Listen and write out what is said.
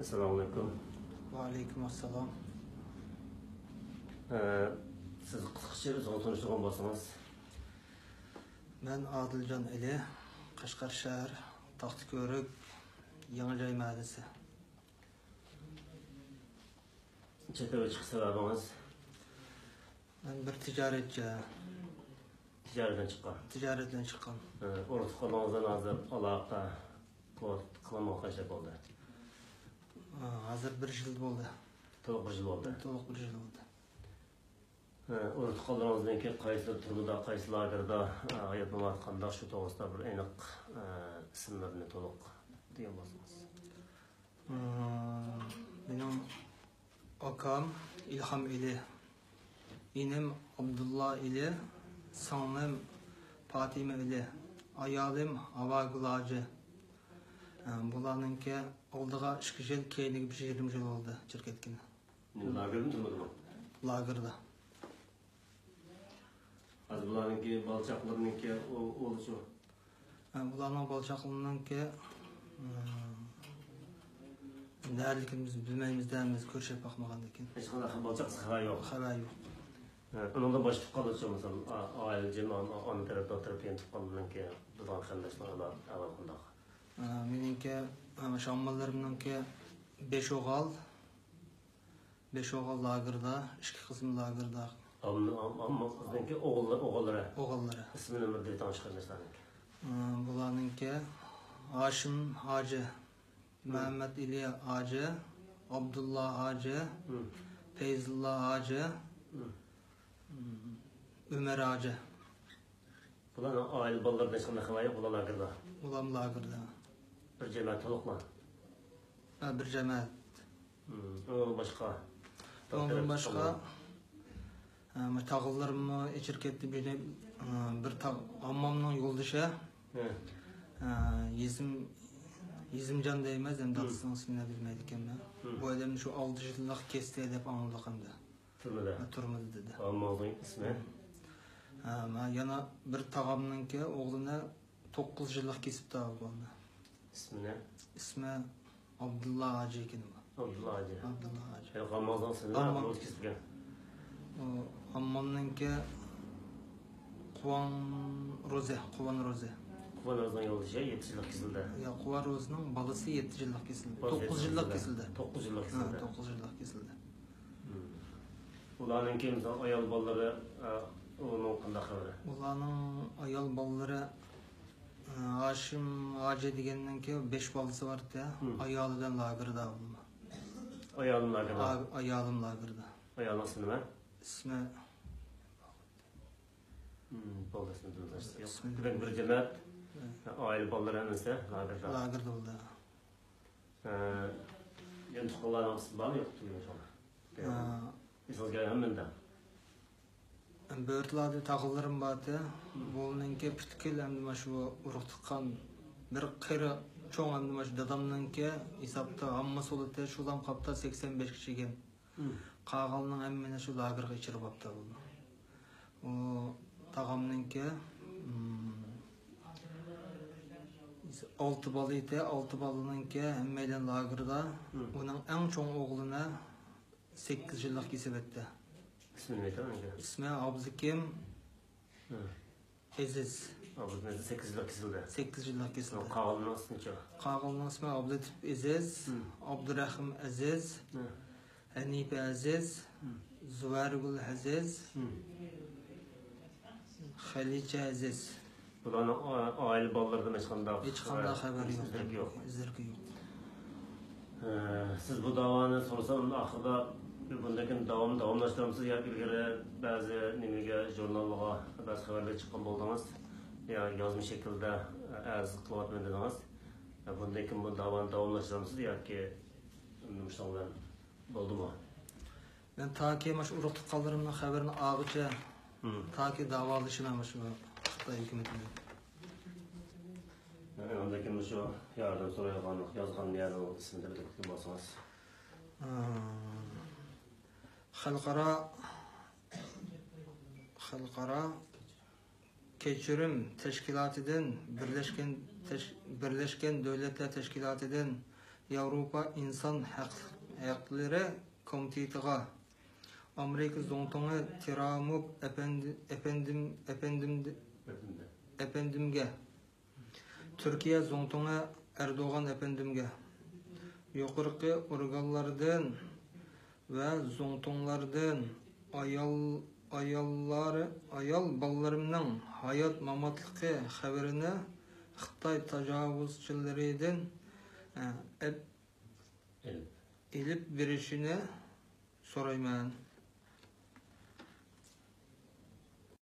Assalamu alaikum. Wa alaikum assalam. Siz qisqacha o'zingizni tanishtirgan bo'lsangiz. Men Adiljon Ali, Qashqar shahar, Taxtiko'rik, Yangijoy mahallasi. Chetga chiqish sababingiz? Men bir tijoratchi. Tijoratdan chiqqan. O'rta qolganingizdan hozir aloqa qilmoq qancha bo'ldi? Hozir 1 yil bo'ldi. To'liq 1 yil bo'ldi. To'liq 1 yil bo'ldi. O'rta qolganingizdan keyin qaysi turda, qaysi lagerda hayot bo'layotganda shu to'g'risida bir aniq ismlarni to'liq degan bo'lsangiz. Benim akam İlham ili, inim Abdullah ili, singlim Fatima ili, ayolim Havo Gulacı. Bularninki oldiga 2 yil, keyingi 1 yil oldu chirketgan. Lagerda turmadimi? Lagerda. Hozir bularninki balchaqlarninki o'lishi. Bularning balchaqlarninki nerlikimiz bilmeyimizden ko'rishib bakmagandan keyin. Hech qanday balchaq xabar yo'q. Xabar yo'q. Undan boshqa qoluvchi misol oila jamoa ona tarafdan tarafidan chiqqandan keyin bizning qandashlarlar avval qanday. Meningki shamollarimninki 5 o'g'il. 5 o'g'il lagerda, 2 qizim lagerda. Ammo qizninki o'g'illari. Ismini nima deb tanishtirganlarninki? Bularninki Hashim Hoji, Muhammad Ali Hoji, Abdullah Hoji, Feyzullah Hoji, Ömer Hoji. Bularning oila bolalaridan hech qanday xabar yo'q, bular lagerda. Ular lagerda. Bir jamoat to'liqmi? Bir jamoat. Boshqa. Ondan başqa tağıllarimni içir ketdi bir ammamning yo'ldoshi. Yezimjon deymiz, endi dadasining ismini bilmaydi ekanman. Bu odamni shu 6 yillik kesdi deb anglaqamdi. Turmadi dedi. Ammamning ismi? Men yana bir tog'amninki o'g'lini 9 yillik kesib tag'ildi. İsmi ne? İsmi Abdullah Hoji ekan. Abdullah Hoji. Abdullah Hoji. Ramazan sene roz kesibgan. Ammamninki Quvan Ro'za. Quvan Ro'zaning yo'ldoshi 7 yillik kesildi. Ya Quvan Ro'zaning balasi 7 yillik kesildi. 9 yillik kesildi. 9 yillik kesildi. 9 yillik kesildi. Ularning kimsa ayol bolalari onun qanday xabari? Ularning ayol bolalari Hashim Hoji degandan keyin 5 bolasi bor-da, ayolidan lagerda bo'ldi. Ayolim lagerda. Ayolim lagerda. Ayolning ismi nima? İsmi bolasini bilmaysiz. Bir jamoat oila bolalari emasda lagerda. Lagerda bo'ldi. Endi qo'llarimiz bormi yo'qmi inshaalloh. Sizga hammanda. Börtlarda tağıllarim vardı. Bununki pitkil hem şu uruk tıkan bir kırı çoğun hem şu dadamınki hesapta amma solutte şulam kapta 85 kişigen. Qağalının hemmine şu lagerga içirip apta oldu. O tağamınki 6 balı ite, 6 balınınki hemmeyden lagerda. Onun en çoğun oğluna 8 yıllık kesip etti. İsmini ne tanıdın? İsmi Abzikim Aziz. Abzikim 8 yıllık kesildi. 8 yıllık kesildi. Qağalının ismi ne? Qağalının ismi Abdulatif Aziz, Abdurrahim Aziz, Hanife Aziz, Zuvargul Aziz, Xalice Aziz. Bularning oila bolalaridan hech qanday xabar yo'q. Izdirki yo'q. Siz bu davoni so'rasam oxirida bundan davomlashtiramsiz yoki ilgari ba'zi nimaga jurnalga ba'zi xabarlar chiqqan bo'ldingiz yo yozma shaklda arz qilyapman dedingiz. Bundan keyin bu davoni davomlashtiramsiz yoki nima bo'ldimi? Men taki mash urug' tuqqanlarimning xabarini og'icha taki davolashini shu Xitoy hukumatiga. Undan keyin shu yordam so'rayotgan yozgan yerning ismini bilib bo'lsangiz. Xalqaro kechirim tashkilotidan Birlashgan Davlatlar Tashkilotidan Avrupa İnsan Hakları Komiteti'ne, Amerika Zontoğu Tiramub Efendimge, Türkiye Zontoğu Erdoğan Efendimge, yukarıki organlardan ve zontoğlardan ayal ballarımның hayat mamatlıqı haberini Xitay tajavuzçilaridan elip verişini sorayman.